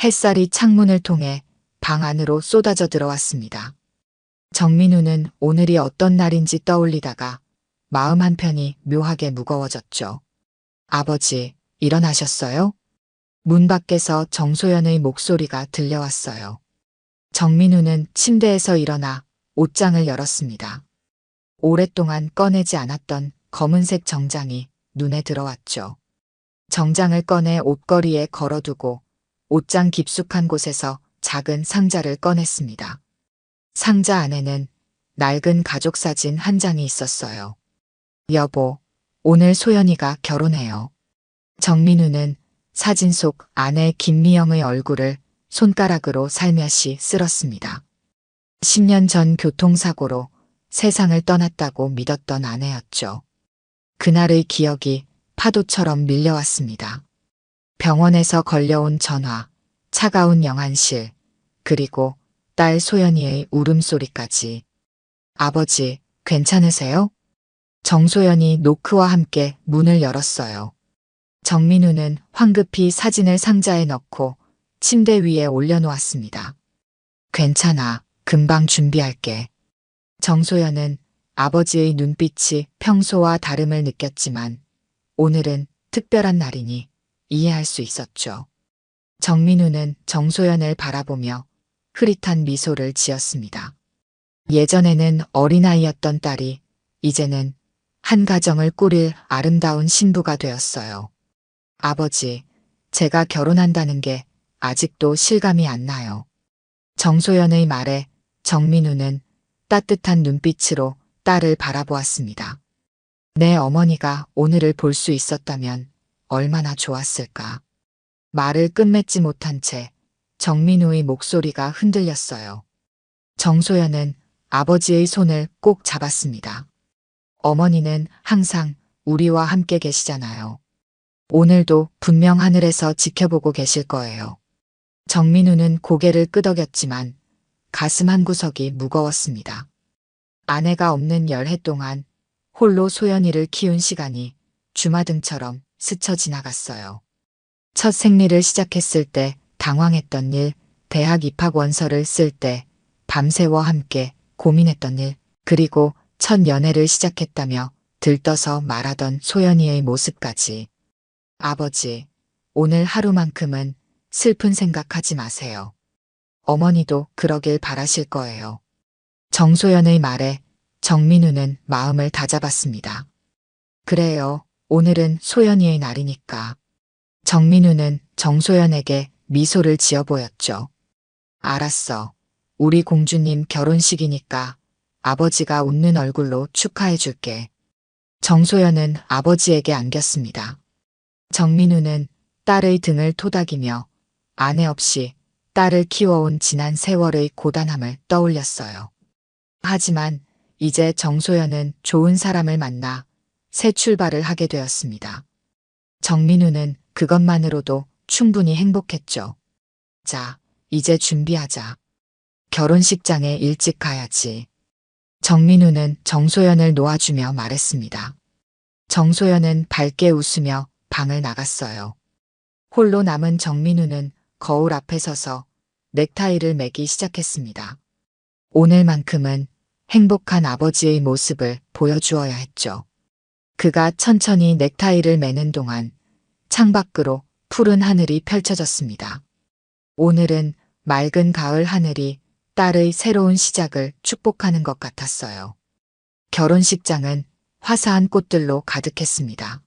햇살이 창문을 통해 방 안으로 쏟아져 들어왔습니다. 정민우는 오늘이 어떤 날인지 떠올리다가 마음 한편이 묘하게 무거워졌죠. 아버지, 일어나셨어요? 문 밖에서 정소연의 목소리가 들려왔어요. 정민우는 침대에서 일어나 옷장을 열었습니다. 오랫동안 꺼내지 않았던 검은색 정장이 눈에 들어왔죠. 정장을 꺼내 옷걸이에 걸어두고 옷장 깊숙한 곳에서 작은 상자를 꺼냈습니다. 상자 안에는 낡은 가족 사진 한 장이 있었어요. 여보, 오늘 소연이가 결혼해요. 정민우는 사진 속 아내 김미영의 얼굴을 손가락으로 살며시 쓸었습니다. 10년 전 교통사고로 세상을 떠났다고 믿었던 아내였죠. 그날의 기억이 파도처럼 밀려왔습니다. 병원에서 걸려온 전화, 차가운 영안실, 그리고 딸 소연이의 울음소리까지. 아버지, 괜찮으세요? 정소연이 노크와 함께 문을 열었어요. 정민우는 황급히 사진을 상자에 넣고 침대 위에 올려놓았습니다. 괜찮아, 금방 준비할게. 정소연은 아버지의 눈빛이 평소와 다름을 느꼈지만 오늘은 특별한 날이니 이해할 수 있었죠. 정민우는 정소연을 바라보며 흐릿한 미소를 지었습니다. 예전에는 어린아이였던 딸이 이제는 한 가정을 꾸릴 아름다운 신부가 되었어요. 아버지, 제가 결혼한다는 게 아직도 실감이 안 나요. 정소연의 말에 정민우는 따뜻한 눈빛으로 딸을 바라보았습니다. 내 어머니가 오늘을 볼 수 있었다면 얼마나 좋았을까. 말을 끝맺지 못한 채 정민우의 목소리가 흔들렸어요. 정소연은 아버지의 손을 꼭 잡았습니다. 어머니는 항상 우리와 함께 계시잖아요. 오늘도 분명 하늘에서 지켜보고 계실 거예요. 정민우는 고개를 끄덕였지만 가슴 한구석이 무거웠습니다. 아내가 없는 열해 동안 홀로 소연이를 키운 시간이 주마등처럼 스쳐 지나갔어요. 첫 생리를 시작했을 때 당황했던 일, 대학 입학 원서를 쓸 때 밤새워 함께 고민했던 일, 그리고 첫 연애를 시작했다며 들떠서 말하던 소연이의 모습까지. 아버지, 오늘 하루만큼은 슬픈 생각하지 마세요. 어머니도 그러길 바라실 거예요. 정소연의 말에 정민우는 마음을 다잡았습니다. 그래요, 오늘은 소연이의 날이니까. 정민우는 정소연에게 미소를 지어 보였죠. 알았어. 우리 공주님 결혼식이니까 아버지가 웃는 얼굴로 축하해 줄게. 정소연은 아버지에게 안겼습니다. 정민우는 딸의 등을 토닥이며 아내 없이 딸을 키워온 지난 세월의 고단함을 떠올렸어요. 하지만 이제 정소연은 좋은 사람을 만나 새 출발을 하게 되었습니다. 정민우는 그것만으로도 충분히 행복했죠. 자, 이제 준비하자. 결혼식장에 일찍 가야지. 정민우는 정소연을 놓아주며 말했습니다. 정소연은 밝게 웃으며 방을 나갔어요. 홀로 남은 정민우는 거울 앞에 서서 넥타이를 매기 시작했습니다. 오늘만큼은 행복한 아버지의 모습을 보여주어야 했죠. 그가 천천히 넥타이를 매는 동안 창밖으로 푸른 하늘이 펼쳐졌습니다. 오늘은 맑은 가을 하늘이 딸의 새로운 시작을 축복하는 것 같았어요. 결혼식장은 화사한 꽃들로 가득했습니다.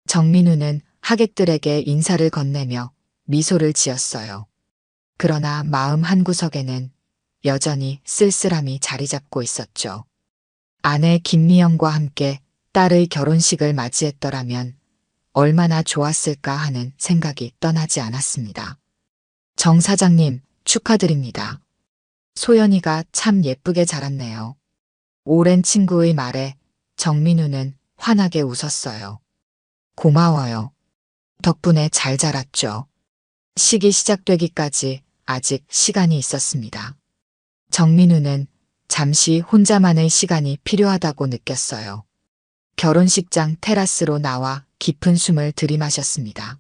정민우는 하객들에게 인사를 건네며 미소를 지었어요. 그러나 마음 한구석에는 여전히 쓸쓸함이 자리 잡고 있었죠. 아내 김미영과 함께 딸의 결혼식을 맞이했더라면 얼마나 좋았을까 하는 생각이 떠나지 않았습니다. 정 사장님, 축하드립니다. 소연이가 참 예쁘게 자랐네요. 오랜 친구의 말에 정민우는 환하게 웃었어요. 고마워요. 덕분에 잘 자랐죠. 식이 시작되기까지 아직 시간이 있었습니다. 정민우는 잠시 혼자만의 시간이 필요하다고 느꼈어요. 결혼식장 테라스로 나와 깊은 숨을 들이마셨습니다.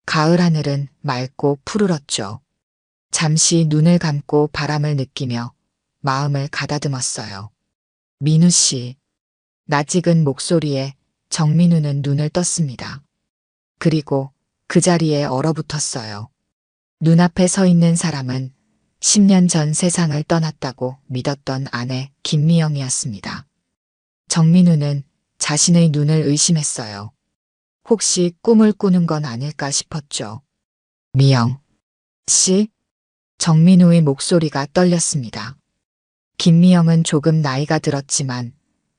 가을 하늘은 맑고 푸르렀죠. 잠시 눈을 감고 바람을 느끼며 마음을 가다듬었어요. 민우 씨. 낯익은 목소리에 정민우는 눈을 떴습니다. 그리고 그 자리에 얼어붙었어요. 눈앞에 서 있는 사람은 10년 전 세상을 떠났다고 믿었던 아내 김미영이었습니다. 정민우는 자신의 눈을 의심했어요. 혹시 꿈을 꾸는 건 아닐까 싶었죠. 미영 씨? 정민우의 목소리가 떨렸습니다. 김미영은 조금 나이가 들었지만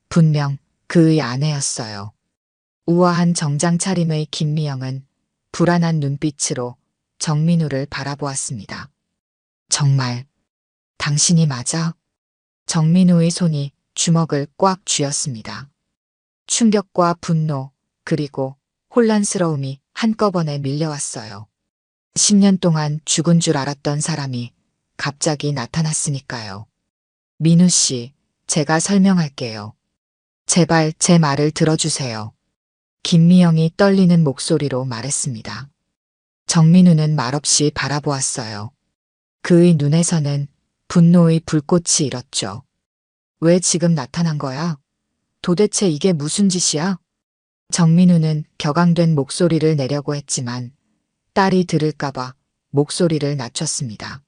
분명 그의 아내였어요. 우아한 정장 차림의 김미영은 불안한 눈빛으로 정민우를 바라보았습니다. 정말 당신이 맞아? 정민우의 손이 주먹을 꽉 쥐었습니다. 충격과 분노 그리고 혼란스러움이 한꺼번에 밀려왔어요. 10년 동안 죽은 줄 알았던 사람이 갑자기 나타났으니까요. 민우 씨, 제가 설명할게요. 제발 제 말을 들어주세요. 김미영이 떨리는 목소리로 말했습니다. 정민우는 말없이 바라보았어요. 그의 눈에서는 분노의 불꽃이 일었죠. 왜 지금 나타난 거야? 도대체 이게 무슨 짓이야? 정민우는 격앙된 목소리를 내려고 했지만 딸이 들을까봐 목소리를 낮췄습니다.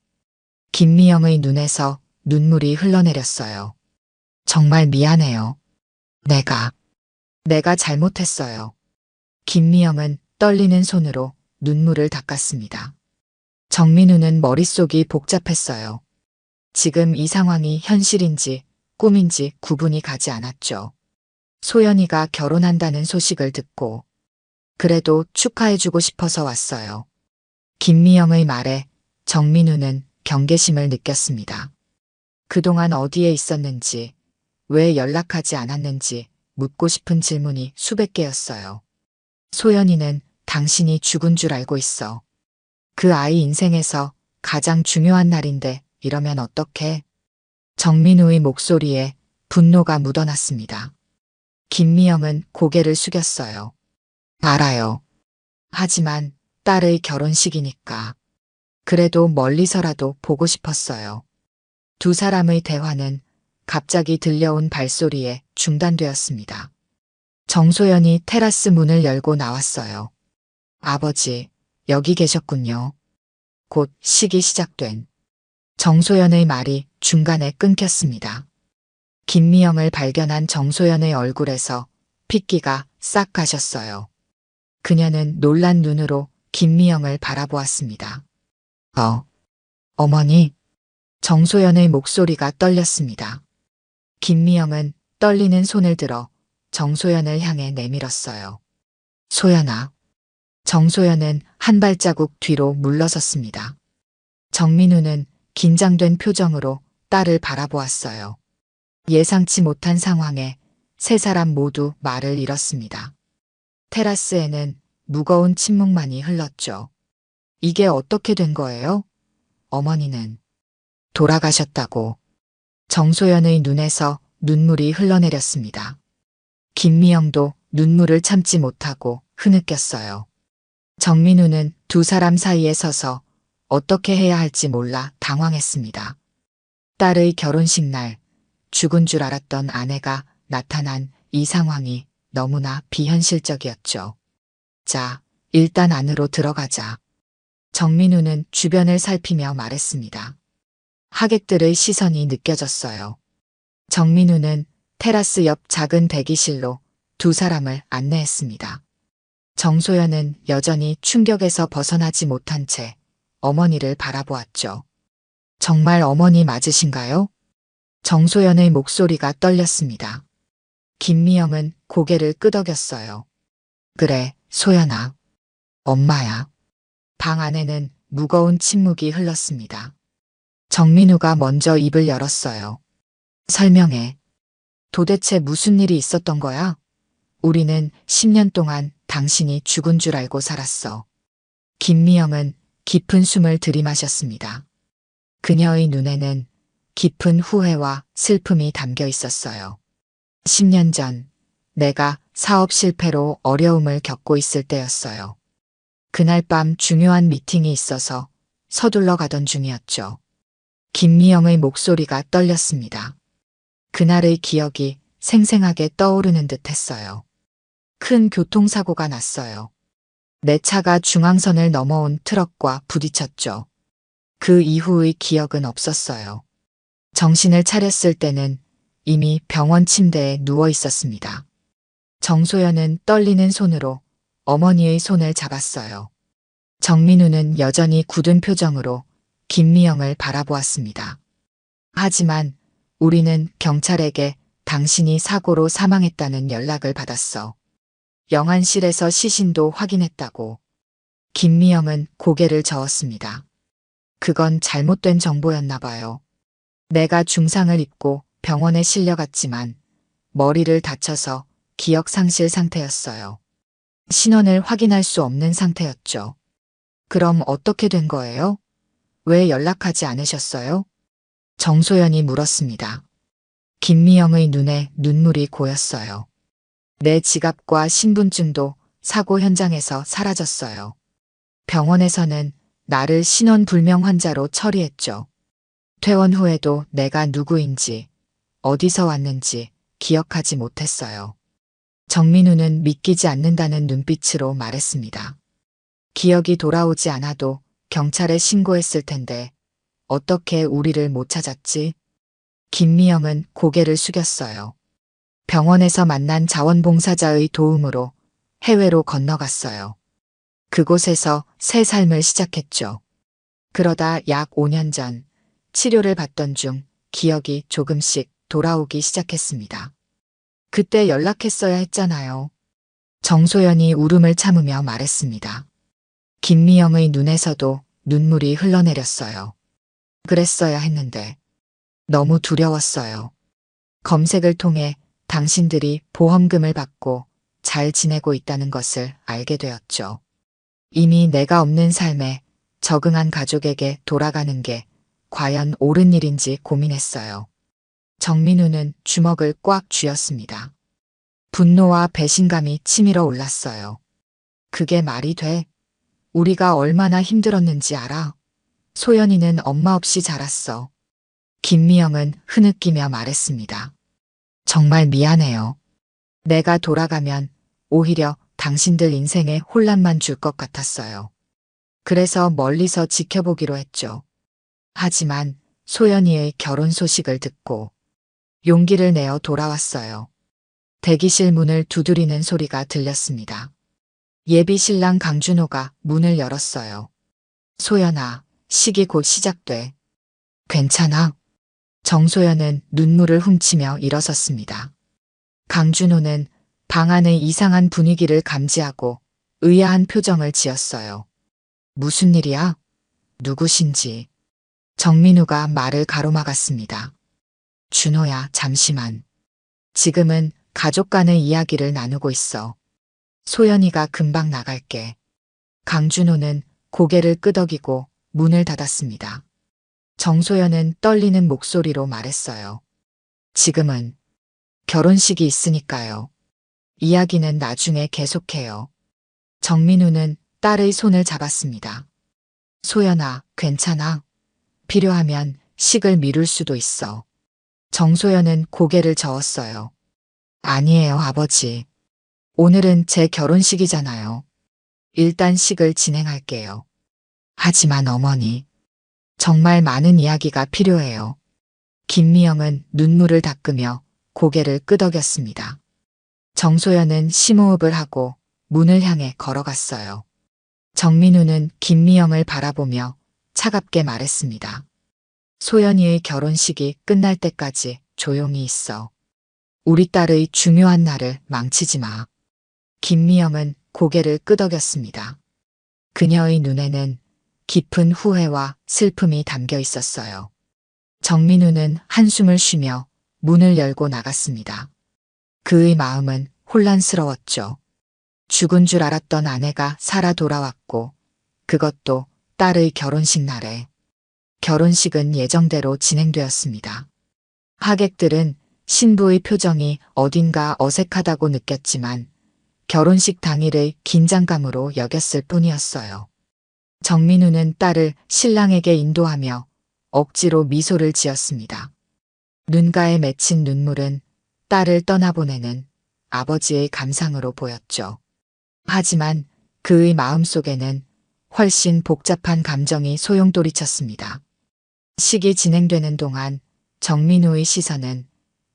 김미영의 눈에서 눈물이 흘러내렸어요. 정말 미안해요. 내가 잘못했어요. 김미영은 떨리는 손으로 눈물을 닦았습니다. 정민우는 머릿속이 복잡했어요. 지금 이 상황이 현실인지 꿈인지 구분이 가지 않았죠. 소연이가 결혼한다는 소식을 듣고 그래도 축하해주고 싶어서 왔어요. 김미영의 말에 정민우는 경계심을 느꼈습니다. 그동안 어디에 있었는지, 왜 연락하지 않았는지 묻고 싶은 질문이 수백 개였어요. 소연이는 당신이 죽은 줄 알고 있어. 그 아이 인생에서 가장 중요한 날인데 이러면 어떡해? 정민우의 목소리에 분노가 묻어났습니다. 김미영은 고개를 숙였어요. 알아요. 하지만 딸의 결혼식이니까. 그래도 멀리서라도 보고 싶었어요. 두 사람의 대화는 갑자기 들려온 발소리에 중단되었습니다. 정소연이 테라스 문을 열고 나왔어요. 아버지, 여기 계셨군요. 곧 식이 시작된. 정소연의 말이 중간에 끊겼습니다. 김미영을 발견한 정소연의 얼굴에서 핏기가 싹 가셨어요. 그녀는 놀란 눈으로 김미영을 바라보았습니다. 어머니. 정소연의 목소리가 떨렸습니다. 김미영은 떨리는 손을 들어 정소연을 향해 내밀었어요. 소연아. 정소연은 한 발자국 뒤로 물러섰습니다. 정민우는 긴장된 표정으로 딸을 바라보았어요. 예상치 못한 상황에 세 사람 모두 말을 잃었습니다. 테라스에는 무거운 침묵만이 흘렀죠. 이게 어떻게 된 거예요? 어머니는 돌아가셨다고. 정소연의 눈에서 눈물이 흘러내렸습니다. 김미영도 눈물을 참지 못하고 흐느꼈어요. 정민우는 두 사람 사이에 서서 어떻게 해야 할지 몰라 당황했습니다. 딸의 결혼식 날 죽은 줄 알았던 아내가 나타난 이 상황이 너무나 비현실적이었죠. 자, 일단 안으로 들어가자. 정민우는 주변을 살피며 말했습니다. 하객들의 시선이 느껴졌어요. 정민우는 테라스 옆 작은 대기실로 두 사람을 안내했습니다. 정소연은 여전히 충격에서 벗어나지 못한 채 어머니를 바라보았죠. 정말 어머니 맞으신가요? 정소연의 목소리가 떨렸습니다. 김미영은 고개를 끄덕였어요. 그래, 소연아. 엄마야. 방 안에는 무거운 침묵이 흘렀습니다. 정민우가 먼저 입을 열었어요. 설명해. 도대체 무슨 일이 있었던 거야? 우리는 10년 동안 당신이 죽은 줄 알고 살았어. 김미영은 깊은 숨을 들이마셨습니다. 그녀의 눈에는 깊은 후회와 슬픔이 담겨 있었어요. 10년 전 내가 사업 실패로 어려움을 겪고 있을 때였어요. 그날 밤 중요한 미팅이 있어서 서둘러 가던 중이었죠. 김미영의 목소리가 떨렸습니다. 그날의 기억이 생생하게 떠오르는 듯 했어요. 큰 교통사고가 났어요. 내 차가 중앙선을 넘어온 트럭과 부딪혔죠. 그 이후의 기억은 없었어요. 정신을 차렸을 때는 이미 병원 침대에 누워 있었습니다. 정소연은 떨리는 손으로 어머니의 손을 잡았어요. 정민우는 여전히 굳은 표정으로 김미영을 바라보았습니다. 하지만 우리는 경찰에게 당신이 사고로 사망했다는 연락을 받았어. 영안실에서 시신도 확인했다고. 김미영은 고개를 저었습니다. 그건 잘못된 정보였나 봐요. 내가 중상을 입고 병원에 실려갔지만 머리를 다쳐서 기억 상실 상태였어요. 신원을 확인할 수 없는 상태였죠. 그럼 어떻게 된 거예요? 왜 연락하지 않으셨어요? 정소연이 물었습니다. 김미영의 눈에 눈물이 고였어요. 내 지갑과 신분증도 사고 현장에서 사라졌어요. 병원에서는 나를 신원불명 환자로 처리했죠. 퇴원 후에도 내가 누구인지, 어디서 왔는지 기억하지 못했어요. 정민우는 믿기지 않는다는 눈빛으로 말했습니다. 기억이 돌아오지 않아도 경찰에 신고했을 텐데 어떻게 우리를 못 찾았지? 김미영은 고개를 숙였어요. 병원에서 만난 자원봉사자의 도움으로 해외로 건너갔어요. 그곳에서 새 삶을 시작했죠. 그러다 약 5년 전 치료를 받던 중 기억이 조금씩 돌아오기 시작했습니다. 그때 연락했어야 했잖아요. 정소연이 울음을 참으며 말했습니다. 김미영의 눈에서도 눈물이 흘러내렸어요. 그랬어야 했는데 너무 두려웠어요. 검색을 통해 당신들이 보험금을 받고 잘 지내고 있다는 것을 알게 되었죠. 이미 내가 없는 삶에 적응한 가족에게 돌아가는 게 과연 옳은 일인지 고민했어요. 정민우는 주먹을 꽉 쥐었습니다. 분노와 배신감이 치밀어 올랐어요. 그게 말이 돼? 우리가 얼마나 힘들었는지 알아? 소연이는 엄마 없이 자랐어. 김미영은 흐느끼며 말했습니다. 정말 미안해요. 내가 돌아가면 오히려 당신들 인생에 혼란만 줄 것 같았어요. 그래서 멀리서 지켜보기로 했죠. 하지만 소연이의 결혼 소식을 듣고 용기를 내어 돌아왔어요. 대기실 문을 두드리는 소리가 들렸습니다. 예비 신랑 강준호가 문을 열었어요. 소연아, 식이 곧 시작돼. 괜찮아? 정소연은 눈물을 훔치며 일어섰습니다. 강준호는 방 안의 이상한 분위기를 감지하고 의아한 표정을 지었어요. 무슨 일이야? 누구신지. 정민우가 말을 가로막았습니다. 준호야, 잠시만. 지금은 가족 간의 이야기를 나누고 있어. 소연이가 금방 나갈게. 강준호는 고개를 끄덕이고 문을 닫았습니다. 정소연은 떨리는 목소리로 말했어요. 지금은 결혼식이 있으니까요. 이야기는 나중에 계속해요. 정민우는 딸의 손을 잡았습니다. 소연아, 괜찮아? 필요하면 식을 미룰 수도 있어. 정소연은 고개를 저었어요. 아니에요, 아버지. 오늘은 제 결혼식이잖아요. 일단 식을 진행할게요. 하지만 어머니, 정말 많은 이야기가 필요해요. 김미영은 눈물을 닦으며 고개를 끄덕였습니다. 정소연은 심호흡을 하고 문을 향해 걸어갔어요. 정민우는 김미영을 바라보며 차갑게 말했습니다. 소연이의 결혼식이 끝날 때까지 조용히 있어. 우리 딸의 중요한 날을 망치지 마. 김미영은 고개를 끄덕였습니다. 그녀의 눈에는 깊은 후회와 슬픔이 담겨 있었어요. 정민우는 한숨을 쉬며 문을 열고 나갔습니다. 그의 마음은 혼란스러웠죠. 죽은 줄 알았던 아내가 살아 돌아왔고 그것도 딸의 결혼식 날에. 결혼식은 예정대로 진행되었습니다. 하객들은 신부의 표정이 어딘가 어색하다고 느꼈지만 결혼식 당일의 긴장감으로 여겼을 뿐이었어요. 정민우는 딸을 신랑에게 인도하며 억지로 미소를 지었습니다. 눈가에 맺힌 눈물은 딸을 떠나보내는 아버지의 감상으로 보였죠. 하지만 그의 마음속에는 훨씬 복잡한 감정이 소용돌이쳤습니다. 식이 진행되는 동안 정민우의 시선은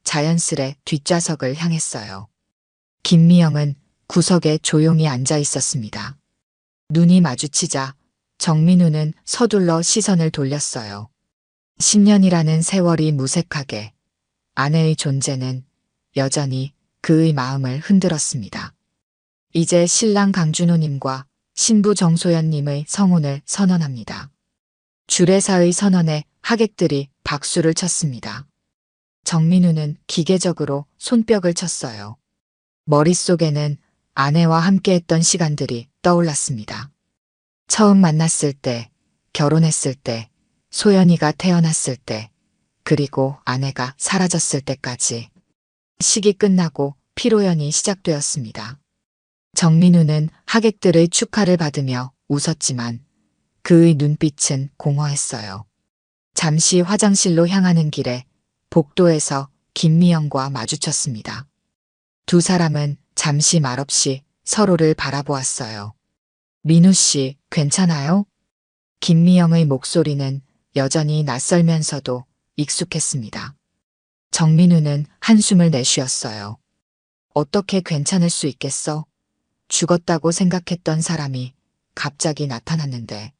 자연스레 뒷좌석을 향했어요. 김미영은 구석에 조용히 앉아 있었습니다. 눈이 마주치자 정민우는 서둘러 시선을 돌렸어요. 10년이라는 세월이 무색하게 아내의 존재는 여전히 그의 마음을 흔들었습니다. 이제 신랑 강준호님과 신부 정소연님의 성혼을 선언합니다. 주례사의 선언에 하객들이 박수를 쳤습니다. 정민우는 기계적으로 손뼉을 쳤어요. 머릿속에는 아내와 함께했던 시간들이 떠올랐습니다. 처음 만났을 때, 결혼했을 때, 소연이가 태어났을 때, 그리고 아내가 사라졌을 때까지. 식이 끝나고 피로연이 시작되었습니다. 정민우는 하객들의 축하를 받으며 웃었지만 그의 눈빛은 공허했어요. 잠시 화장실로 향하는 길에 복도에서 김미영과 마주쳤습니다. 두 사람은 잠시 말없이 서로를 바라보았어요. 민우 씨, 괜찮아요? 김미영의 목소리는 여전히 낯설면서도 익숙했습니다. 정민우는 한숨을 내쉬었어요. 어떻게 괜찮을 수 있겠어? 죽었다고 생각했던 사람이 갑자기 나타났는데.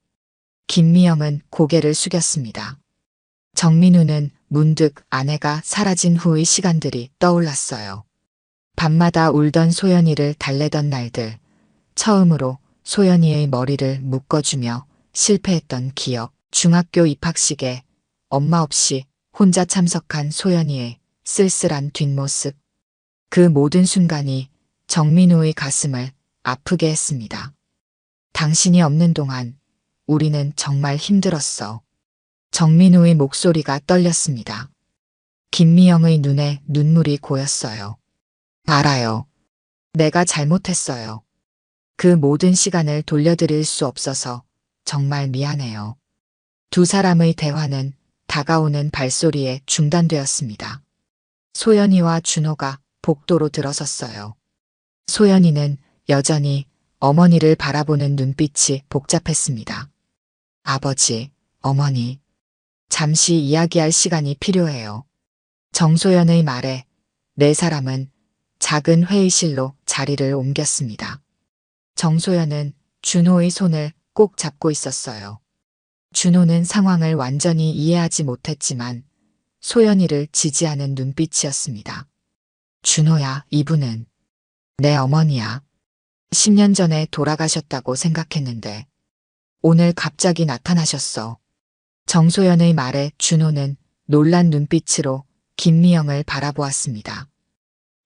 김미영은 고개를 숙였습니다. 정민우는 문득 아내가 사라진 후의 시간들이 떠올랐어요. 밤마다 울던 소연이를 달래던 날들, 처음으로 소연이의 머리를 묶어주며 실패했던 기억, 중학교 입학식에 엄마 없이 혼자 참석한 소연이의 쓸쓸한 뒷모습. 그 모든 순간이 정민우의 가슴을 아프게 했습니다. 당신이 없는 동안 우리는 정말 힘들었어. 정민우의 목소리가 떨렸습니다. 김미영의 눈에 눈물이 고였어요. 알아요. 내가 잘못했어요. 그 모든 시간을 돌려드릴 수 없어서 정말 미안해요. 두 사람의 대화는 다가오는 발소리에 중단되었습니다. 소연이와 준호가 복도로 들어섰어요. 소연이는 여전히 어머니를 바라보는 눈빛이 복잡했습니다. 아버지, 어머니, 잠시 이야기할 시간이 필요해요. 정소연의 말에 네 사람은 작은 회의실로 자리를 옮겼습니다. 정소연은 준호의 손을 꼭 잡고 있었어요. 준호는 상황을 완전히 이해하지 못했지만 소연이를 지지하는 눈빛이었습니다. 준호야, 이분은 내 어머니야. 10년 전에 돌아가셨다고 생각했는데 오늘 갑자기 나타나셨어. 정소연의 말에 준호는 놀란 눈빛으로 김미영을 바라보았습니다.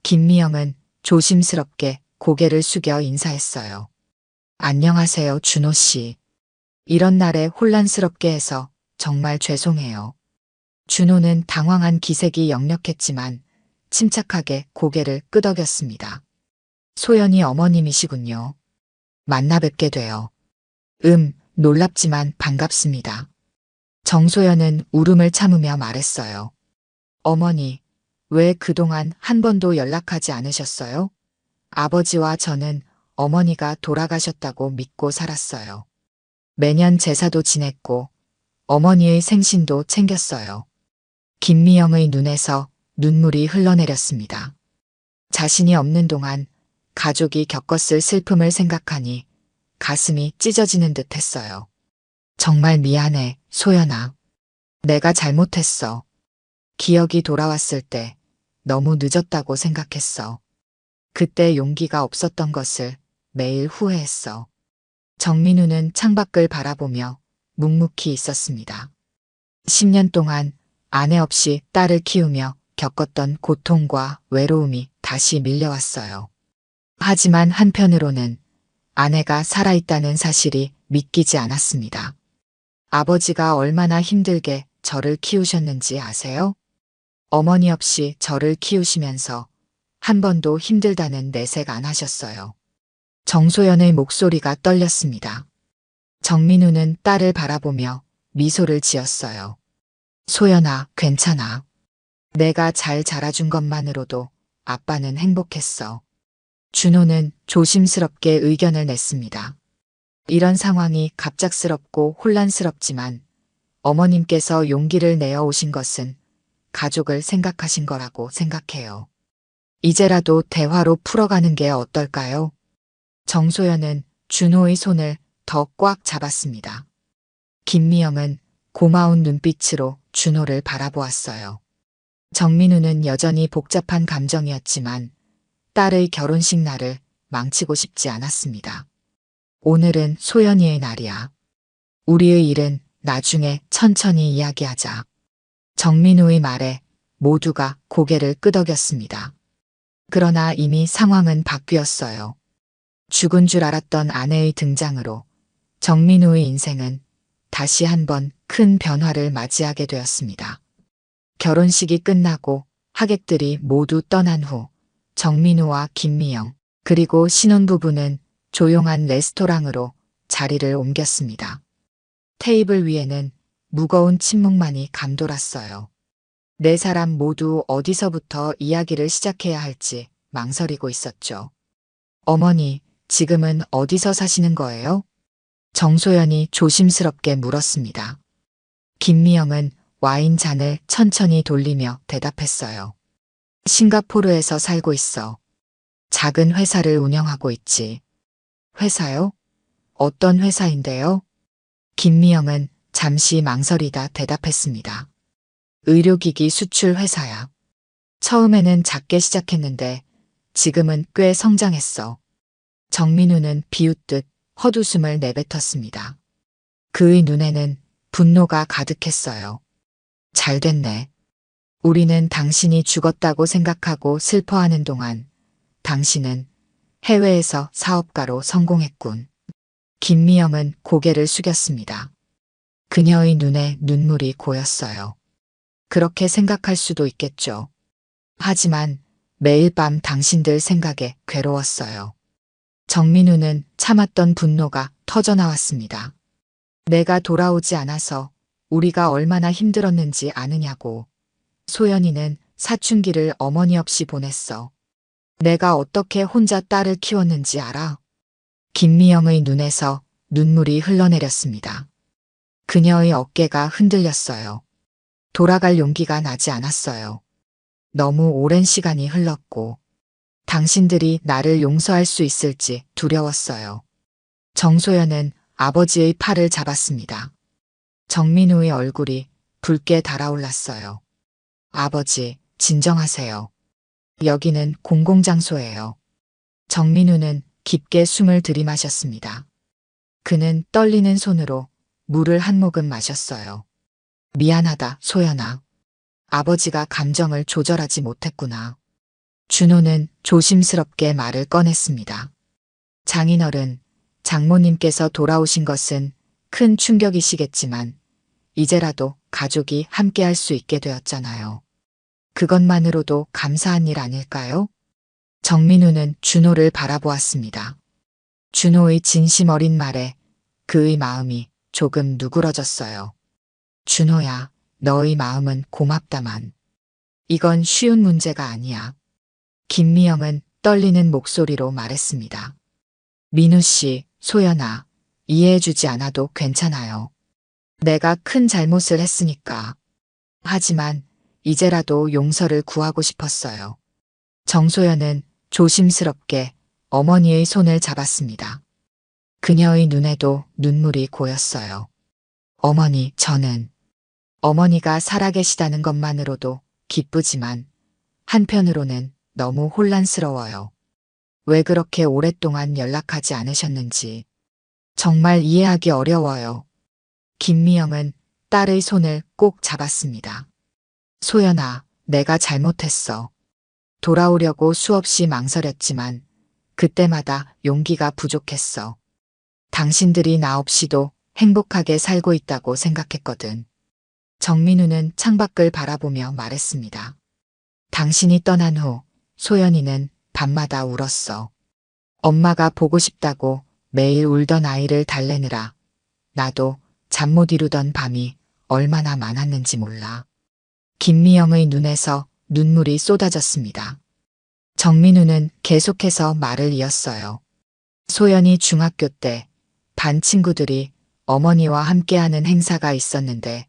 김미영은 조심스럽게 고개를 숙여 인사했어요. 안녕하세요, 준호 씨. 이런 날에 혼란스럽게 해서 정말 죄송해요. 준호는 당황한 기색이 역력했지만 침착하게 고개를 끄덕였습니다. 소연이 어머님이시군요. 만나 뵙게 돼요. 놀랍지만 반갑습니다. 정소연은 울음을 참으며 말했어요. 어머니, 왜 그동안 한 번도 연락하지 않으셨어요? 아버지와 저는 어머니가 돌아가셨다고 믿고 살았어요. 매년 제사도 지냈고 어머니의 생신도 챙겼어요. 김미영의 눈에서 눈물이 흘러내렸습니다. 자신이 없는 동안 가족이 겪었을 슬픔을 생각하니 가슴이 찢어지는 듯 했어요. 정말 미안해, 소연아. 내가 잘못했어. 기억이 돌아왔을 때 너무 늦었다고 생각했어. 그때 용기가 없었던 것을 매일 후회했어. 정민우는 창밖을 바라보며 묵묵히 있었습니다. 10년 동안 아내 없이 딸을 키우며 겪었던 고통과 외로움이 다시 밀려왔어요. 하지만 한편으로는 아내가 살아있다는 사실이 믿기지 않았습니다. 아버지가 얼마나 힘들게 저를 키우셨는지 아세요? 어머니 없이 저를 키우시면서 한 번도 힘들다는 내색 안 하셨어요. 정소연의 목소리가 떨렸습니다. 정민우는 딸을 바라보며 미소를 지었어요. 소연아, 괜찮아. 내가 잘 자라준 것만으로도 아빠는 행복했어. 준호는 조심스럽게 의견을 냈습니다. 이런 상황이 갑작스럽고 혼란스럽지만 어머님께서 용기를 내어 오신 것은 가족을 생각하신 거라고 생각해요. 이제라도 대화로 풀어가는 게 어떨까요? 정소연은 준호의 손을 더 꽉 잡았습니다. 김미영은 고마운 눈빛으로 준호를 바라보았어요. 정민우는 여전히 복잡한 감정이었지만 딸의 결혼식 날을 망치고 싶지 않았습니다. 오늘은 소연이의 날이야. 우리의 일은 나중에 천천히 이야기하자. 정민우의 말에 모두가 고개를 끄덕였습니다. 그러나 이미 상황은 바뀌었어요. 죽은 줄 알았던 아내의 등장으로 정민우의 인생은 다시 한번 큰 변화를 맞이하게 되었습니다. 결혼식이 끝나고 하객들이 모두 떠난 후 정민우와 김미영 그리고 신혼부부는 조용한 레스토랑으로 자리를 옮겼습니다. 테이블 위에는 무거운 침묵만이 감돌았어요. 네 사람 모두 어디서부터 이야기를 시작해야 할지 망설이고 있었죠. 어머니, 지금은 어디서 사시는 거예요? 정소연이 조심스럽게 물었습니다. 김미영은 와인 잔을 천천히 돌리며 대답했어요. 싱가포르에서 살고 있어. 작은 회사를 운영하고 있지. 회사요? 어떤 회사인데요? 김미영은 잠시 망설이다 대답했습니다. 의료기기 수출 회사야. 처음에는 작게 시작했는데 지금은 꽤 성장했어. 정민우는 비웃듯 헛웃음을 내뱉었습니다. 그의 눈에는 분노가 가득했어요. 잘 됐네. 우리는 당신이 죽었다고 생각하고 슬퍼하는 동안 당신은 해외에서 사업가로 성공했군. 김미영은 고개를 숙였습니다. 그녀의 눈에 눈물이 고였어요. 그렇게 생각할 수도 있겠죠. 하지만 매일 밤 당신들 생각에 괴로웠어요. 정민우는 참았던 분노가 터져나왔습니다. 내가 돌아오지 않아서 우리가 얼마나 힘들었는지 아느냐고. 소연이는 사춘기를 어머니 없이 보냈어. 내가 어떻게 혼자 딸을 키웠는지 알아? 김미영의 눈에서 눈물이 흘러내렸습니다. 그녀의 어깨가 흔들렸어요. 돌아갈 용기가 나지 않았어요. 너무 오랜 시간이 흘렀고 당신들이 나를 용서할 수 있을지 두려웠어요. 정소연은 아버지의 팔을 잡았습니다. 정민우의 얼굴이 붉게 달아올랐어요. 아버지, 진정하세요. 여기는 공공장소예요. 정민우는 깊게 숨을 들이마셨습니다. 그는 떨리는 손으로 물을 한 모금 마셨어요. 미안하다, 소연아. 아버지가 감정을 조절하지 못했구나. 준호는 조심스럽게 말을 꺼냈습니다. 장인어른, 장모님께서 돌아오신 것은 큰 충격이시겠지만 이제라도 가족이 함께할 수 있게 되었잖아요. 그것만으로도 감사한 일 아닐까요? 정민우는 준호를 바라보았습니다. 준호의 진심 어린 말에 그의 마음이 조금 누그러졌어요. 준호야, 너의 마음은 고맙다만 이건 쉬운 문제가 아니야. 김미영은 떨리는 목소리로 말했습니다. 민우 씨, 소연아, 이해해주지 않아도 괜찮아요. 내가 큰 잘못을 했으니까. 하지만 이제라도 용서를 구하고 싶었어요. 정소연은 조심스럽게 어머니의 손을 잡았습니다. 그녀의 눈에도 눈물이 고였어요. 어머니, 저는 어머니가 살아계시다는 것만으로도 기쁘지만 한편으로는 너무 혼란스러워요. 왜 그렇게 오랫동안 연락하지 않으셨는지 정말 이해하기 어려워요. 김미영은 딸의 손을 꼭 잡았습니다. 소연아, 내가 잘못했어. 돌아오려고 수없이 망설였지만 그때마다 용기가 부족했어. 당신들이 나 없이도 행복하게 살고 있다고 생각했거든. 정민우는 창밖을 바라보며 말했습니다. 당신이 떠난 후 소연이는 밤마다 울었어. 엄마가 보고 싶다고 매일 울던 아이를 달래느라 나도 잠 못 이루던 밤이 얼마나 많았는지 몰라. 김미영의 눈에서 눈물이 쏟아졌습니다. 정민우는 계속해서 말을 이었어요. 소연이 중학교 때 반 친구들이 어머니와 함께하는 행사가 있었는데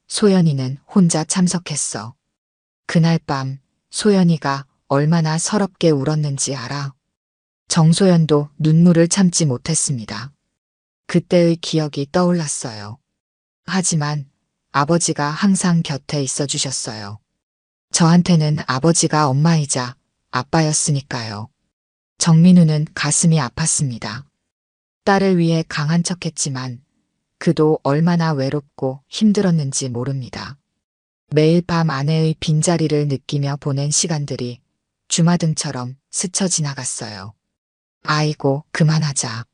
소연이는 혼자 참석했어. 그날 밤 소연이가 얼마나 서럽게 울었는지 알아? 정소연도 눈물을 참지 못했습니다. 그때의 기억이 떠올랐어요. 하지만 아버지가 항상 곁에 있어 주셨어요. 저한테는 아버지가 엄마이자 아빠였으니까요. 정민우는 가슴이 아팠습니다. 딸을 위해 강한 척했지만 그도 얼마나 외롭고 힘들었는지 모릅니다. 매일 밤 아내의 빈자리를 느끼며 보낸 시간들이 주마등처럼 스쳐 지나갔어요. 아이고, 그만하자.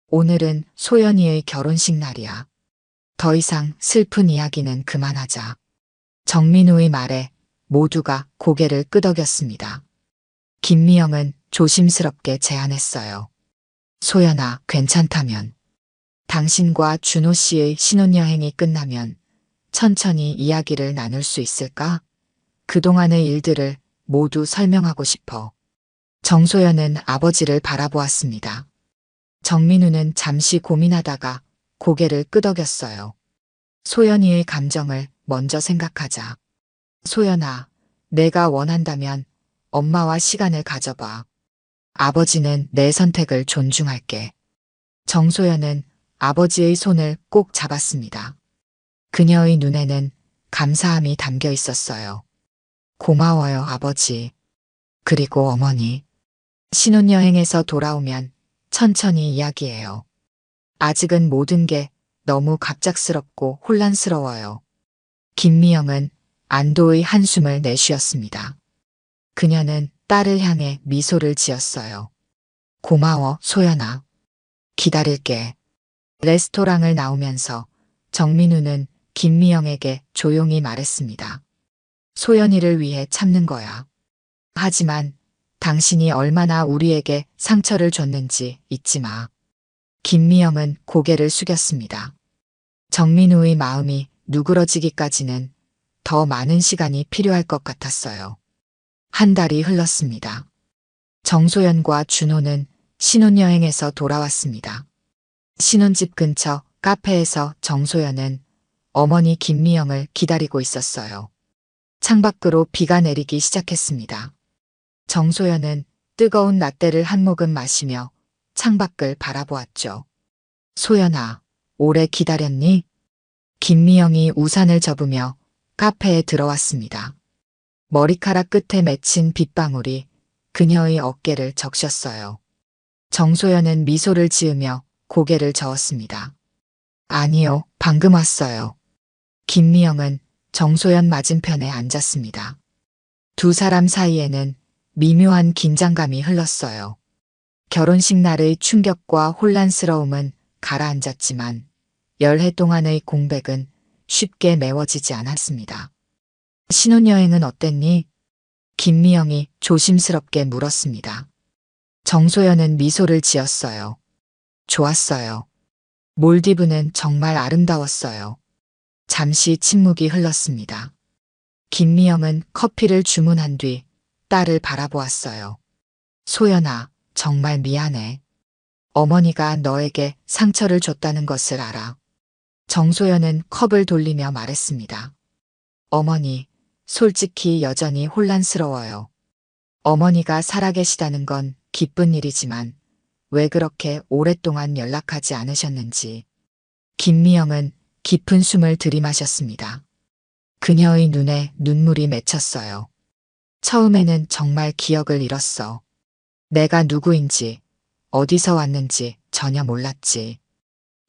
오늘은 소연이의 결혼식 날이야. 더 이상 슬픈 이야기는 그만하자. 정민우의 말에 모두가 고개를 끄덕였습니다. 김미영은 조심스럽게 제안했어요. 소연아, 괜찮다면 당신과 준호 씨의 신혼여행이 끝나면 천천히 이야기를 나눌 수 있을까? 그동안의 일들을 모두 설명하고 싶어. 정소연은 아버지를 바라보았습니다. 정민우는 잠시 고민하다가 고개를 끄덕였어요. 소연이의 감정을 먼저 생각하자. 소연아, 내가 원한다면 엄마와 시간을 가져봐. 아버지는 내 선택을 존중할게. 정소연은 아버지의 손을 꼭 잡았습니다. 그녀의 눈에는 감사함이 담겨 있었어요. 고마워요, 아버지. 그리고 어머니. 신혼여행에서 돌아오면 천천히 이야기해요. 아직은 모든 게 너무 갑작스럽고 혼란스러워요. 김미영은 안도의 한숨을 내쉬었습니다. 그녀는 딸을 향해 미소를 지었어요. 고마워, 소연아. 기다릴게. 레스토랑을 나오면서 정민우는 김미영에게 조용히 말했습니다. 소연이를 위해 참는 거야. 하지만 당신이 얼마나 우리에게 상처를 줬는지 잊지 마. 김미영은 고개를 숙였습니다. 정민우의 마음이 누그러지기까지는 더 많은 시간이 필요할 것 같았어요. 한 달이 흘렀습니다. 정소연과 준호는 신혼여행에서 돌아왔습니다. 신혼집 근처 카페에서 정소연은 어머니 김미영을 기다리고 있었어요. 창밖으로 비가 내리기 시작했습니다. 정소연은 뜨거운 라떼를 한 모금 마시며 창밖을 바라보았죠. 소연아, 오래 기다렸니? 김미영이 우산을 접으며 카페에 들어왔습니다. 머리카락 끝에 맺힌 빗방울이 그녀의 어깨를 적셨어요. 정소연은 미소를 지으며 고개를 저었습니다. 아니요, 방금 왔어요. 김미영은 정소연 맞은편에 앉았습니다. 두 사람 사이에는 미묘한 긴장감이 흘렀어요. 결혼식 날의 충격과 혼란스러움은 가라앉았지만 열해 동안의 공백은 쉽게 메워지지 않았습니다. 신혼여행은 어땠니? 김미영이 조심스럽게 물었습니다. 정소연은 미소를 지었어요. 좋았어요. 몰디브는 정말 아름다웠어요. 잠시 침묵이 흘렀습니다. 김미영은 커피를 주문한 뒤 딸을 바라보았어요. 소연아, 정말 미안해. 어머니가 너에게 상처를 줬다는 것을 알아. 정소연은 컵을 돌리며 말했습니다. 어머니, 솔직히 여전히 혼란스러워요. 어머니가 살아계시다는 건 기쁜 일이지만 왜 그렇게 오랫동안 연락하지 않으셨는지. 김미영은 깊은 숨을 들이마셨습니다. 그녀의 눈에 눈물이 맺혔어요. 처음에는 정말 기억을 잃었어. 내가 누구인지, 어디서 왔는지 전혀 몰랐지.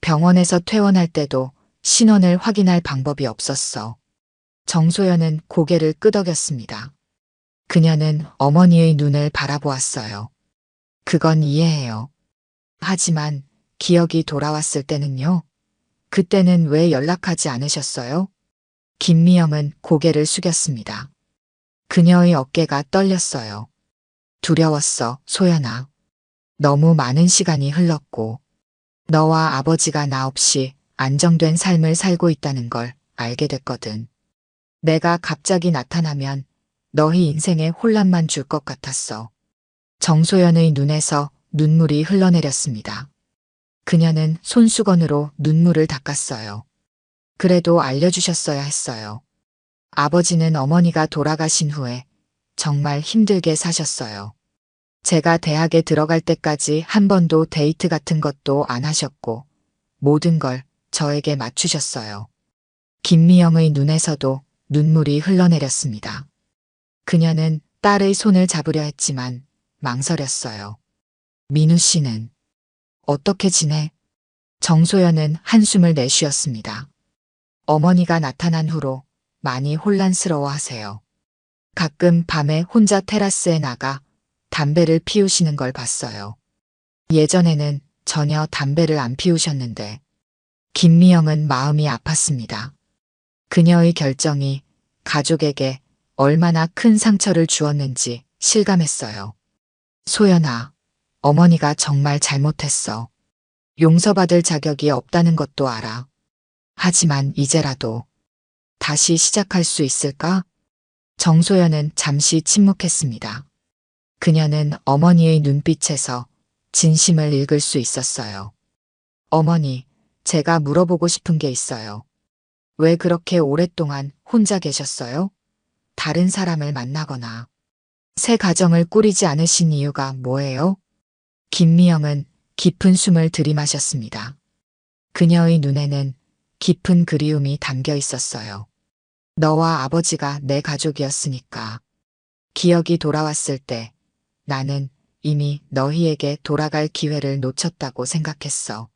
병원에서 퇴원할 때도 신원을 확인할 방법이 없었어. 정소연은 고개를 끄덕였습니다. 그녀는 어머니의 눈을 바라보았어요. 그건 이해해요. 하지만 기억이 돌아왔을 때는요? 그때는 왜 연락하지 않으셨어요? 김미영은 고개를 숙였습니다. 그녀의 어깨가 떨렸어요. 두려웠어, 소연아. 너무 많은 시간이 흘렀고 너와 아버지가 나 없이 안정된 삶을 살고 있다는 걸 알게 됐거든. 내가 갑자기 나타나면 너희 인생에 혼란만 줄 것 같았어. 정소연의 눈에서 눈물이 흘러내렸습니다. 그녀는 손수건으로 눈물을 닦았어요. 그래도 알려주셨어야 했어요. 아버지는 어머니가 돌아가신 후에 정말 힘들게 사셨어요. 제가 대학에 들어갈 때까지 한 번도 데이트 같은 것도 안 하셨고 모든 걸 저에게 맞추셨어요. 김미영의 눈에서도 눈물이 흘러내렸습니다. 그녀는 딸의 손을 잡으려 했지만 망설였어요. 민우 씨는 어떻게 지내? 정소연은 한숨을 내쉬었습니다. 어머니가 나타난 후로 많이 혼란스러워 하세요. 가끔 밤에 혼자 테라스에 나가 담배를 피우시는 걸 봤어요. 예전에는 전혀 담배를 안 피우셨는데 김미영은 마음이 아팠습니다. 그녀의 결정이 가족에게 얼마나 큰 상처를 주었는지 실감했어요. 소연아, 어머니가 정말 잘못했어. 용서받을 자격이 없다는 것도 알아. 하지만 이제라도 다시 시작할 수 있을까? 정소연은 잠시 침묵했습니다. 그녀는 어머니의 눈빛에서 진심을 읽을 수 있었어요. 어머니, 제가 물어보고 싶은 게 있어요. 왜 그렇게 오랫동안 혼자 계셨어요? 다른 사람을 만나거나 새 가정을 꾸리지 않으신 이유가 뭐예요? 김미영은 깊은 숨을 들이마셨습니다. 그녀의 눈에는 깊은 그리움이 담겨 있었어요. 너와 아버지가 내 가족이었으니까. 기억이 돌아왔을 때 나는 이미 너희에게 돌아갈 기회를 놓쳤다고 생각했어.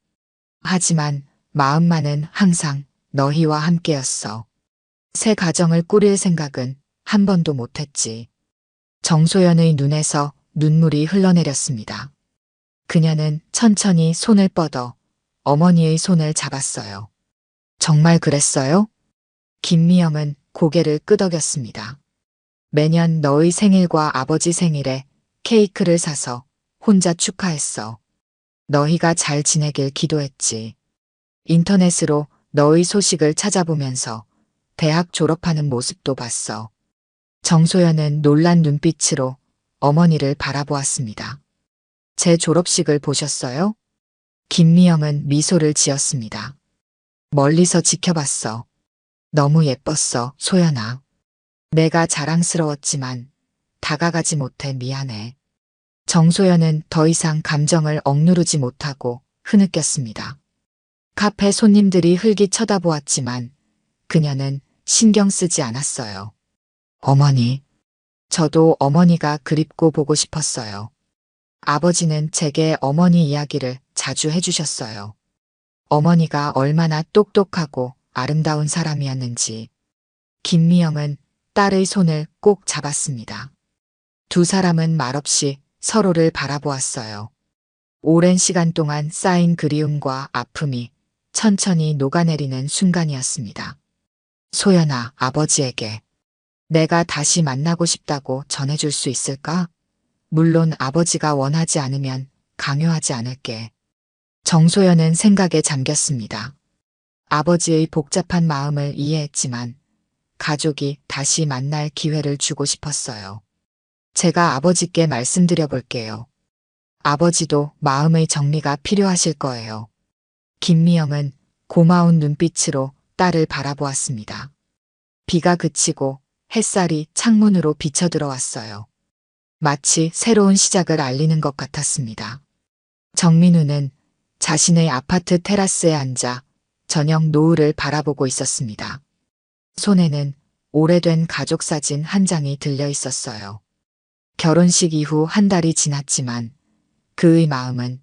하지만 마음만은 항상 너희와 함께였어. 새 가정을 꾸릴 생각은 한 번도 못했지. 정소연의 눈에서 눈물이 흘러내렸습니다. 그녀는 천천히 손을 뻗어 어머니의 손을 잡았어요. 정말 그랬어요? 김미영은 고개를 끄덕였습니다. 매년 너의 생일과 아버지 생일에 케이크를 사서 혼자 축하했어. 너희가 잘 지내길 기도했지. 인터넷으로 너의 소식을 찾아보면서 대학 졸업하는 모습도 봤어. 정소연은 놀란 눈빛으로 어머니를 바라보았습니다. 제 졸업식을 보셨어요? 김미영은 미소를 지었습니다. 멀리서 지켜봤어. 너무 예뻤어, 소연아. 내가 자랑스러웠지만 다가가지 못해 미안해. 정소연은 더 이상 감정을 억누르지 못하고 흐느꼈습니다. 카페 손님들이 흘기 쳐다보았지만 그녀는 신경 쓰지 않았어요. 어머니, 저도 어머니가 그립고 보고 싶었어요. 아버지는 제게 어머니 이야기를 자주 해주셨어요. 어머니가 얼마나 똑똑하고 아름다운 사람이었는지. 김미영은 딸의 손을 꼭 잡았습니다. 두 사람은 말없이 서로를 바라보았어요. 오랜 시간 동안 쌓인 그리움과 아픔이 천천히 녹아내리는 순간이었습니다. 소연아, 아버지에게 내가 다시 만나고 싶다고 전해줄 수 있을까? 물론 아버지가 원하지 않으면 강요하지 않을게. 정소연은 생각에 잠겼습니다. 아버지의 복잡한 마음을 이해했지만 가족이 다시 만날 기회를 주고 싶었어요. 제가 아버지께 말씀드려 볼게요. 아버지도 마음의 정리가 필요하실 거예요. 김미영은 고마운 눈빛으로 딸을 바라보았습니다. 비가 그치고 햇살이 창문으로 비쳐 들어왔어요. 마치 새로운 시작을 알리는 것 같았습니다. 정민우는 자신의 아파트 테라스에 앉아 저녁 노을을 바라보고 있었습니다. 손에는 오래된 가족 사진 한 장이 들려 있었어요. 결혼식 이후 한 달이 지났지만 그의 마음은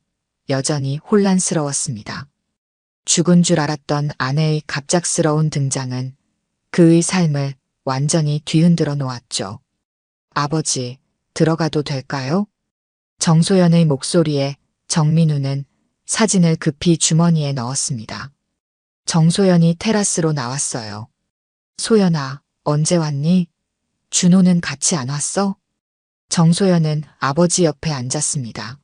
여전히 혼란스러웠습니다. 죽은 줄 알았던 아내의 갑작스러운 등장은 그의 삶을 완전히 뒤흔들어 놓았죠. 아버지, 들어가도 될까요? 정소연의 목소리에 정민우는 사진을 급히 주머니에 넣었습니다. 정소연이 테라스로 나왔어요. 소연아, 언제 왔니? 준호는 같이 안 왔어? 정소연은 아버지 옆에 앉았습니다.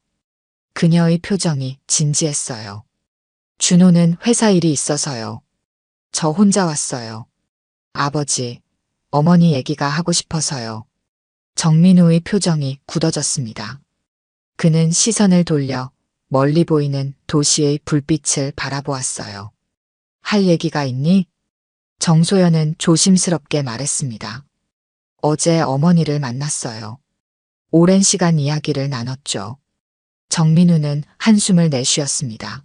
그녀의 표정이 진지했어요. 준호는 회사 일이 있어서요. 저 혼자 왔어요. 아버지, 어머니 얘기가 하고 싶어서요. 정민우의 표정이 굳어졌습니다. 그는 시선을 돌려 멀리 보이는 도시의 불빛을 바라보았어요. 할 얘기가 있니? 정소연은 조심스럽게 말했습니다. 어제 어머니를 만났어요. 오랜 시간 이야기를 나눴죠. 정민우는 한숨을 내쉬었습니다.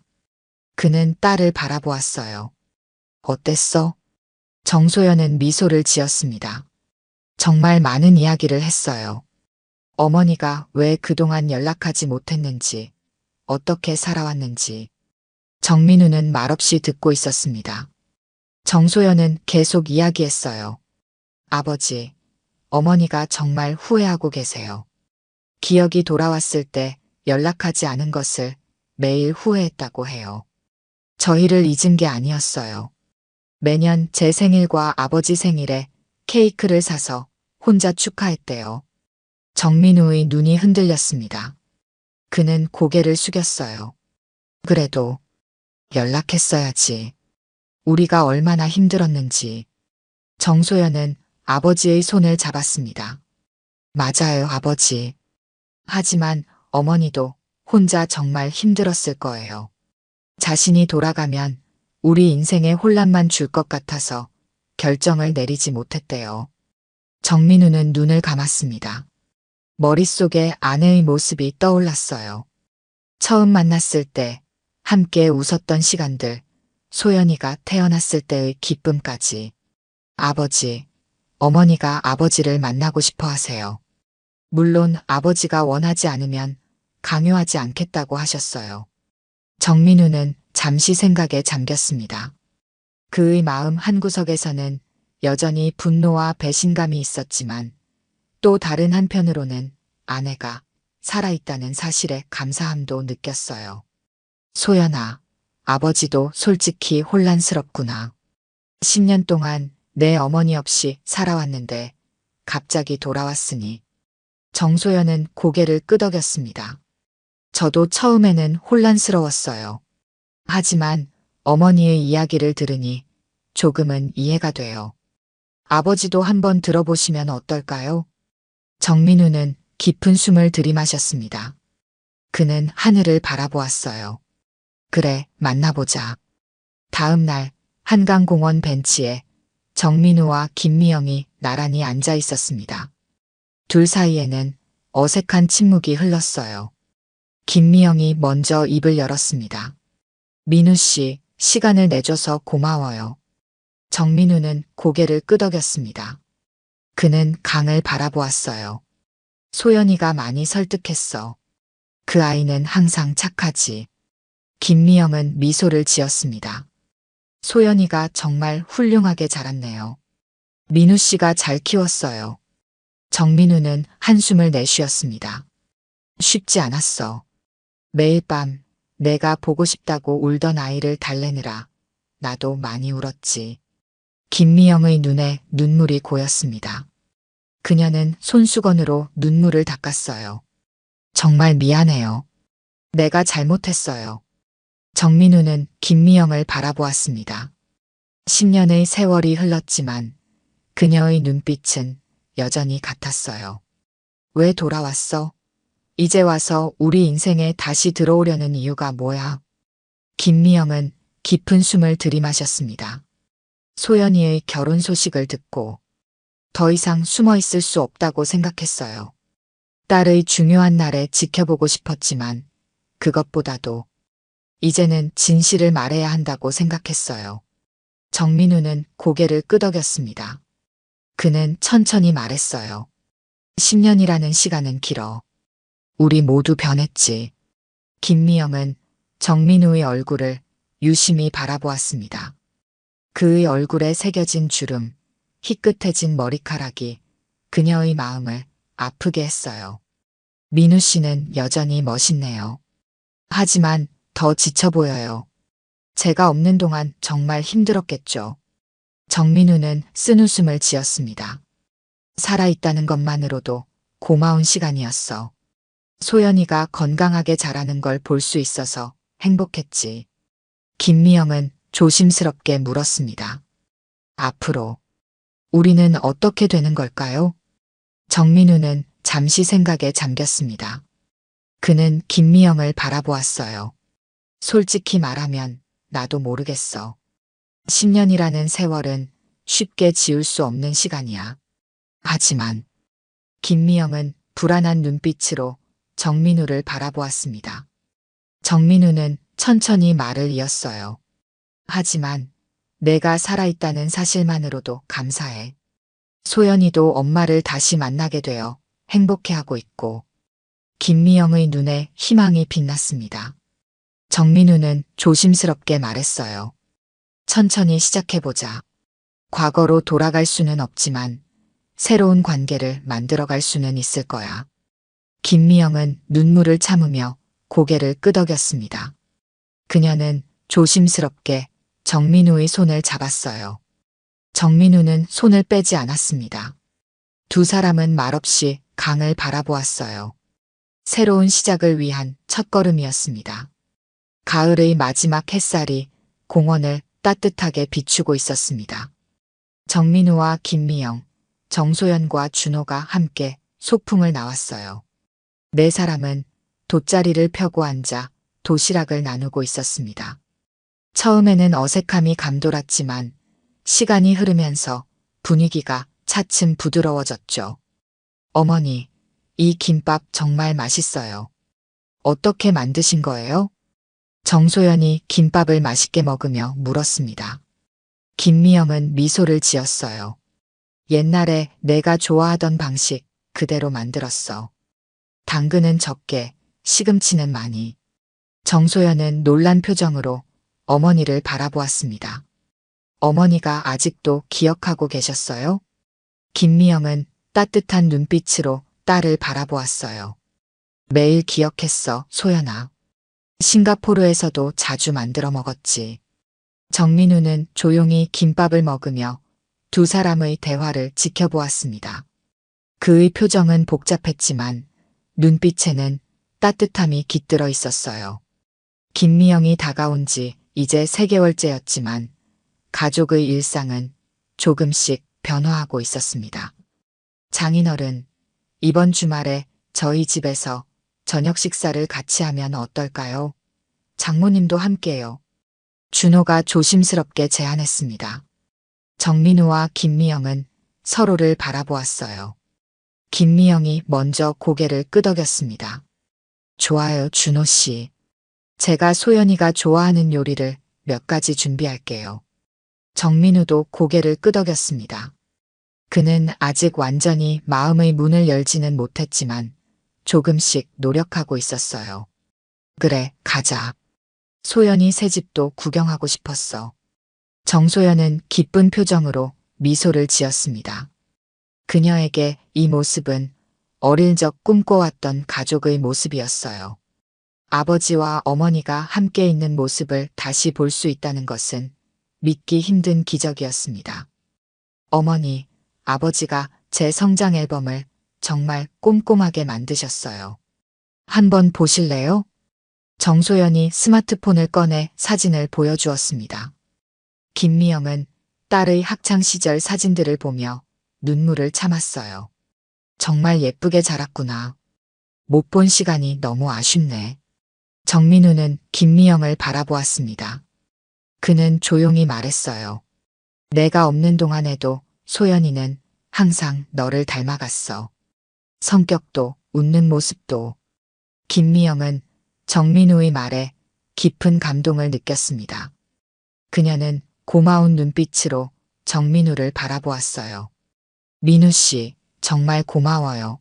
그는 딸을 바라보았어요. 어땠어? 정소연은 미소를 지었습니다. 정말 많은 이야기를 했어요. 어머니가 왜 그동안 연락하지 못했는지, 어떻게 살아왔는지. 정민우는 말없이 듣고 있었습니다. 정소연은 계속 이야기했어요. 아버지, 어머니가 정말 후회하고 계세요. 기억이 돌아왔을 때 연락하지 않은 것을 매일 후회했다고 해요. 저희를 잊은 게 아니었어요. 매년 제 생일과 아버지 생일에 케이크를 사서 혼자 축하했대요. 정민우의 눈이 흔들렸습니다. 그는 고개를 숙였어요. 그래도 연락했어야지. 우리가 얼마나 힘들었는지. 정소연은 아버지의 손을 잡았습니다. 맞아요, 아버지. 하지만 어머니도 혼자 정말 힘들었을 거예요. 자신이 돌아가면 우리 인생에 혼란만 줄 것 같아서 결정을 내리지 못했대요. 정민우는 눈을 감았습니다. 머릿속에 아내의 모습이 떠올랐어요. 처음 만났을 때 함께 웃었던 시간들, 소연이가 태어났을 때의 기쁨까지. 아버지, 어머니가 아버지를 만나고 싶어 하세요. 물론 아버지가 원하지 않으면 강요하지 않겠다고 하셨어요. 정민우는 잠시 생각에 잠겼습니다. 그의 마음 한구석에서는 여전히 분노와 배신감이 있었지만 또 다른 한편으로는 아내가 살아있다는 사실에 감사함도 느꼈어요. 소연아, 아버지도 솔직히 혼란스럽구나. 10년 동안 내 어머니 없이 살아왔는데 갑자기 돌아왔으니. 정소연은 고개를 끄덕였습니다. 저도 처음에는 혼란스러웠어요. 하지만 어머니의 이야기를 들으니 조금은 이해가 돼요. 아버지도 한번 들어보시면 어떨까요? 정민우는 깊은 숨을 들이마셨습니다. 그는 하늘을 바라보았어요. 그래, 만나보자. 다음 날 한강공원 벤치에 정민우와 김미영이 나란히 앉아 있었습니다. 둘 사이에는 어색한 침묵이 흘렀어요. 김미영이 먼저 입을 열었습니다. 민우 씨, 시간을 내줘서 고마워요. 정민우는 고개를 끄덕였습니다. 그는 강을 바라보았어요. 소연이가 많이 설득했어. 그 아이는 항상 착하지. 김미영은 미소를 지었습니다. 소연이가 정말 훌륭하게 자랐네요. 민우 씨가 잘 키웠어요. 정민우는 한숨을 내쉬었습니다. 쉽지 않았어. 매일 밤 내가 보고 싶다고 울던 아이를 달래느라 나도 많이 울었지. 김미영의 눈에 눈물이 고였습니다. 그녀는 손수건으로 눈물을 닦았어요. 정말 미안해요. 내가 잘못했어요. 정민우는 김미영을 바라보았습니다. 10년의 세월이 흘렀지만 그녀의 눈빛은 여전히 같았어요. 왜 돌아왔어? 이제 와서 우리 인생에 다시 들어오려는 이유가 뭐야? 김미영은 깊은 숨을 들이마셨습니다. 소연이의 결혼 소식을 듣고 더 이상 숨어 있을 수 없다고 생각했어요. 딸의 중요한 날에 지켜보고 싶었지만 그것보다도 이제는 진실을 말해야 한다고 생각했어요. 정민우는 고개를 끄덕였습니다. 그는 천천히 말했어요. 10년이라는 시간은 길어. 우리 모두 변했지. 김미영은 정민우의 얼굴을 유심히 바라보았습니다. 그의 얼굴에 새겨진 주름, 희끗해진 머리카락이 그녀의 마음을 아프게 했어요. 민우 씨는 여전히 멋있네요. 하지만 더 지쳐 보여요. 제가 없는 동안 정말 힘들었겠죠. 정민우는 쓴웃음을 지었습니다. 살아있다는 것만으로도 고마운 시간이었어. 소연이가 건강하게 자라는 걸 볼 수 있어서 행복했지. 김미영은 조심스럽게 물었습니다. 앞으로 우리는 어떻게 되는 걸까요? 정민우는 잠시 생각에 잠겼습니다. 그는 김미영을 바라보았어요. 솔직히 말하면 나도 모르겠어. 10년이라는 세월은 쉽게 지울 수 없는 시간이야. 하지만 김미영은 불안한 눈빛으로 정민우를 바라보았습니다. 정민우는 천천히 말을 이었어요. 하지만 내가 살아있다는 사실만으로도 감사해. 소연이도 엄마를 다시 만나게 되어 행복해하고 있고 김미영의 눈에 희망이 빛났습니다. 정민우는 조심스럽게 말했어요. 천천히 시작해보자. 과거로 돌아갈 수는 없지만 새로운 관계를 만들어갈 수는 있을 거야. 김미영은 눈물을 참으며 고개를 끄덕였습니다. 그녀는 조심스럽게 정민우의 손을 잡았어요. 정민우는 손을 빼지 않았습니다. 두 사람은 말없이 강을 바라보았어요. 새로운 시작을 위한 첫걸음이었습니다. 가을의 마지막 햇살이 공원을 따뜻하게 비추고 있었습니다. 정민우와 김미영, 정소연과 준호가 함께 소풍을 나왔어요. 네 사람은 돗자리를 펴고 앉아 도시락을 나누고 있었습니다. 처음에는 어색함이 감돌았지만 시간이 흐르면서 분위기가 차츰 부드러워졌죠. 어머니, 이 김밥 정말 맛있어요. 어떻게 만드신 거예요? 정소연이 김밥을 맛있게 먹으며 물었습니다. 김미영은 미소를 지었어요. 옛날에 내가 좋아하던 방식 그대로 만들었어. 당근은 적게, 시금치는 많이. 정소연은 놀란 표정으로 어머니를 바라보았습니다. 어머니가 아직도 기억하고 계셨어요? 김미영은 따뜻한 눈빛으로 딸을 바라보았어요. 매일 기억했어, 소연아. 싱가포르에서도 자주 만들어 먹었지. 정민우는 조용히 김밥을 먹으며 두 사람의 대화를 지켜보았습니다. 그의 표정은 복잡했지만 눈빛에는 따뜻함이 깃들어 있었어요. 김미영이 다가온 지 이제 3개월째였지만 가족의 일상은 조금씩 변화하고 있었습니다. 장인어른, 이번 주말에 저희 집에서 저녁 식사를 같이 하면 어떨까요? 장모님도 함께요. 준호가 조심스럽게 제안했습니다. 정민우와 김미영은 서로를 바라보았어요. 김미영이 먼저 고개를 끄덕였습니다. 좋아요, 준호 씨. 제가 소연이가 좋아하는 요리를 몇 가지 준비할게요. 정민우도 고개를 끄덕였습니다. 그는 아직 완전히 마음의 문을 열지는 못했지만 조금씩 노력하고 있었어요. 그래, 가자. 소연이 새집도 구경하고 싶었어. 정소연은 기쁜 표정으로 미소를 지었습니다. 그녀에게 이 모습은 어릴 적 꿈꿔왔던 가족의 모습이었어요. 아버지와 어머니가 함께 있는 모습을 다시 볼 수 있다는 것은 믿기 힘든 기적이었습니다. 어머니, 아버지가 제 성장 앨범을 정말 꼼꼼하게 만드셨어요. 한번 보실래요? 정소연이 스마트폰을 꺼내 사진을 보여주었습니다. 김미영은 딸의 학창시절 사진들을 보며 눈물을 참았어요. 정말 예쁘게 자랐구나. 못 본 시간이 너무 아쉽네. 정민우는 김미영을 바라보았습니다. 그는 조용히 말했어요. 내가 없는 동안에도 소연이는 항상 너를 닮아갔어. 성격도 웃는 모습도. 김미영은 정민우의 말에 깊은 감동을 느꼈습니다. 그녀는 고마운 눈빛으로 정민우를 바라보았어요. 민우 씨, 정말 고마워요.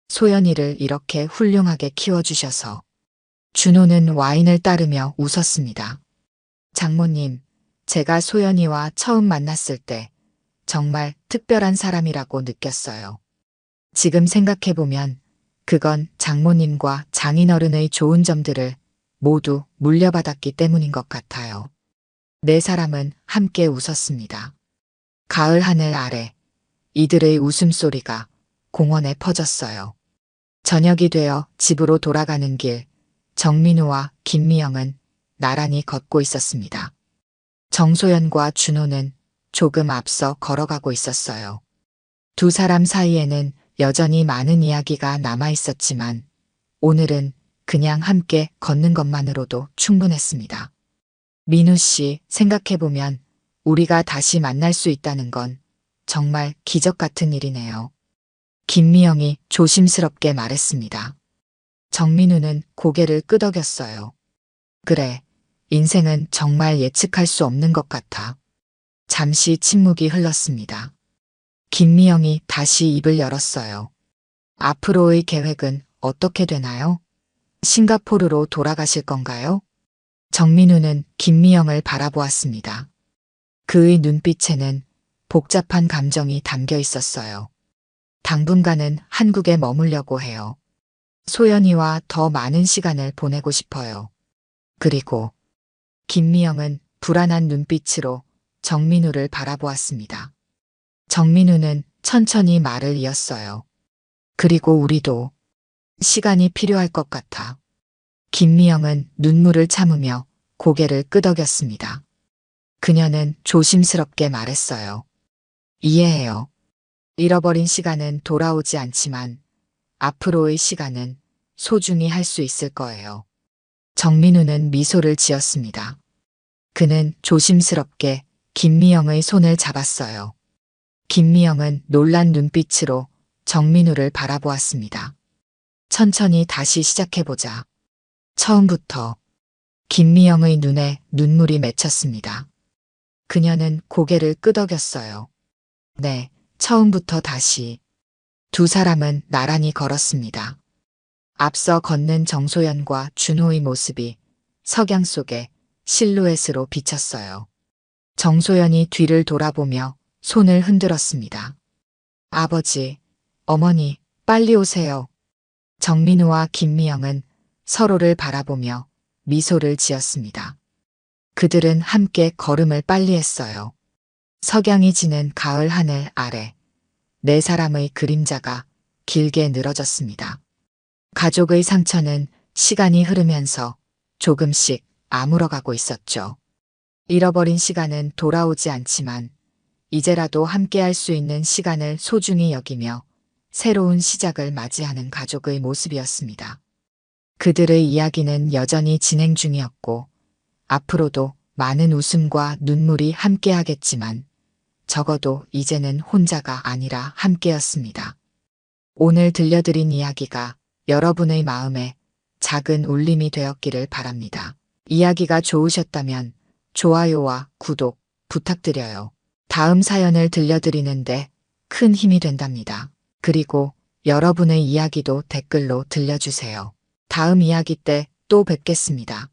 소연이를 이렇게 훌륭하게 키워주셔서. 준호는 와인을 따르며 웃었습니다. 장모님, 제가 소연이와 처음 만났을 때 정말 특별한 사람이라고 느꼈어요. 지금 생각해보면 그건 장모님과 장인어른의 좋은 점들을 모두 물려받았기 때문인 것 같아요. 네 사람은 함께 웃었습니다. 가을 하늘 아래 이들의 웃음소리가 공원에 퍼졌어요. 저녁이 되어 집으로 돌아가는 길, 정민우와 김미영은 나란히 걷고 있었습니다. 정소연과 준호는 조금 앞서 걸어가고 있었어요. 두 사람 사이에는 여전히 많은 이야기가 남아 있었지만 오늘은 그냥 함께 걷는 것만으로도 충분했습니다. 민우 씨, 생각해보면 우리가 다시 만날 수 있다는 건 정말 기적 같은 일이네요. 김미영이 조심스럽게 말했습니다. 정민우는 고개를 끄덕였어요. 그래, 인생은 정말 예측할 수 없는 것 같아. 잠시 침묵이 흘렀습니다. 김미영이 다시 입을 열었어요. 앞으로의 계획은 어떻게 되나요? 싱가포르로 돌아가실 건가요? 정민우는 김미영을 바라보았습니다. 그의 눈빛에는 복잡한 감정이 담겨 있었어요. 당분간은 한국에 머물려고 해요. 소연이와 더 많은 시간을 보내고 싶어요. 그리고 김미영은 불안한 눈빛으로 정민우를 바라보았습니다. 정민우는 천천히 말을 이었어요. 그리고 우리도 시간이 필요할 것 같아. 김미영은 눈물을 참으며 고개를 끄덕였습니다. 그녀는 조심스럽게 말했어요. 이해해요. 잃어버린 시간은 돌아오지 않지만 앞으로의 시간은 소중히 할 수 있을 거예요. 정민우는 미소를 지었습니다. 그는 조심스럽게 김미영의 손을 잡았어요. 김미영은 놀란 눈빛으로 정민우를 바라보았습니다. 천천히 다시 시작해보자. 처음부터 김미영의 눈에 눈물이 맺혔습니다. 그녀는 고개를 끄덕였어요. 네, 처음부터 다시. 두 사람은 나란히 걸었습니다. 앞서 걷는 정소연과 준호의 모습이 석양 속에 실루엣으로 비쳤어요. 정소연이 뒤를 돌아보며 손을 흔들었습니다. 아버지, 어머니, 빨리 오세요. 정민우와 김미영은 서로를 바라보며 미소를 지었습니다. 그들은 함께 걸음을 빨리 했어요. 석양이 지는 가을 하늘 아래 네 사람의 그림자가 길게 늘어졌습니다. 가족의 상처는 시간이 흐르면서 조금씩 아물어가고 있었죠. 잃어버린 시간은 돌아오지 않지만 이제라도 함께할 수 있는 시간을 소중히 여기며 새로운 시작을 맞이하는 가족의 모습이었습니다. 그들의 이야기는 여전히 진행 중이었고 앞으로도 많은 웃음과 눈물이 함께하겠지만 적어도 이제는 혼자가 아니라 함께였습니다. 오늘 들려드린 이야기가 여러분의 마음에 작은 울림이 되었기를 바랍니다. 이야기가 좋으셨다면 좋아요와 구독 부탁드려요. 다음 사연을 들려드리는데 큰 힘이 된답니다. 그리고 여러분의 이야기도 댓글로 들려주세요. 다음 이야기 때 또 뵙겠습니다.